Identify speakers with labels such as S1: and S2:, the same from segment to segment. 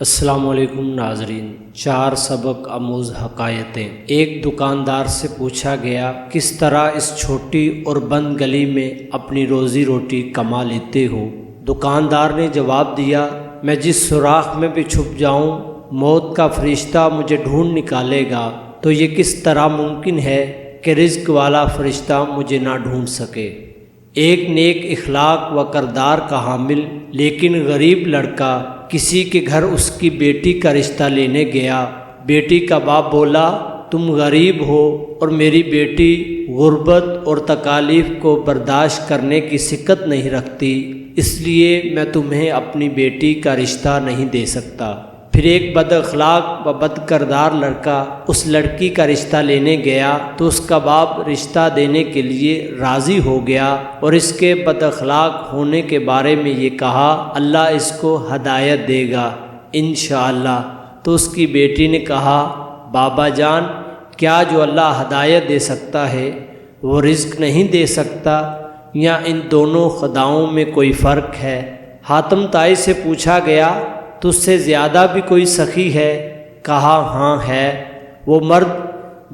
S1: السلام علیکم ناظرین، 4 سبق آموز حکایتیں۔ ایک دکاندار سے پوچھا گیا، کس طرح اس چھوٹی اور بند گلی میں اپنی روزی روٹی کما لیتے ہو؟ دکاندار نے جواب دیا، میں جس سوراخ میں بھی چھپ جاؤں، موت کا فرشتہ مجھے ڈھونڈ نکالے گا، تو یہ کس طرح ممکن ہے کہ رزق والا فرشتہ مجھے نہ ڈھونڈ سکے؟ ایک نیک اخلاق و کردار کا حامل لیکن غریب لڑکا کسی کے گھر اس کی بیٹی کا رشتہ لینے گیا۔ بیٹی کا باپ بولا، تم غریب ہو اور میری بیٹی غربت اور تکالیف کو برداشت کرنے کی سکت نہیں رکھتی، اس لیے میں تمہیں اپنی بیٹی کا رشتہ نہیں دے سکتا۔ پھر ایک بد اخلاق و بد کردار لڑکا اس لڑکی کا رشتہ لینے گیا تو اس کا باپ رشتہ دینے کے لیے راضی ہو گیا اور اس کے بد اخلاق ہونے کے بارے میں یہ کہا، اللہ اس کو ہدایت دے گا انشاءاللہ۔ تو اس کی بیٹی نے کہا، بابا جان، کیا جو اللہ ہدایت دے سکتا ہے وہ رزق نہیں دے سکتا، یا ان دونوں خداؤں میں کوئی فرق ہے؟ حاتم طائی سے پوچھا گیا، تجھ سے زیادہ بھی کوئی سخی ہے؟ کہا، ہاں ہے، وہ مرد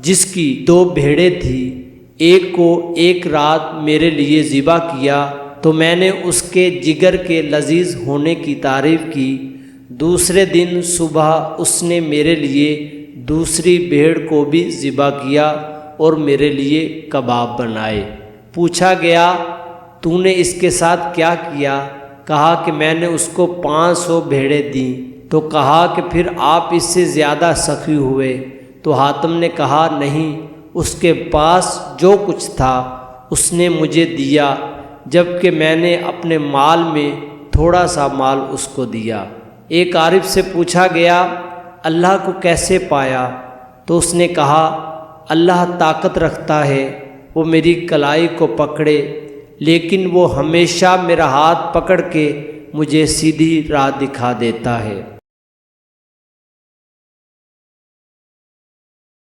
S1: جس کی 2 بھیڑیں تھیں، ایک کو ایک رات میرے لیے ذبح کیا تو میں نے اس کے جگر کے لذیذ ہونے کی تعریف کی، دوسرے دن صبح اس نے میرے لیے دوسری بھیڑ کو بھی ذبح کیا اور میرے لیے کباب بنائے۔ پوچھا گیا، تو نے اس کے ساتھ کیا کیا؟ کہا کہ میں نے اس کو 500 بھیڑیں دیں۔ تو کہا کہ پھر آپ اس سے زیادہ سخی ہوئے؟ تو حاتم نے کہا، نہیں، اس کے پاس جو کچھ تھا اس نے مجھے دیا، جبکہ میں نے اپنے مال میں تھوڑا سا مال اس کو دیا۔ ایک عارف سے پوچھا گیا، اللہ کو کیسے پایا؟ تو اس نے کہا، اللہ طاقت رکھتا ہے، وہ میری کلائی کو پکڑے، لیکن وہ ہمیشہ میرا ہاتھ پکڑ کے مجھے سیدھی راہ دکھا دیتا ہے۔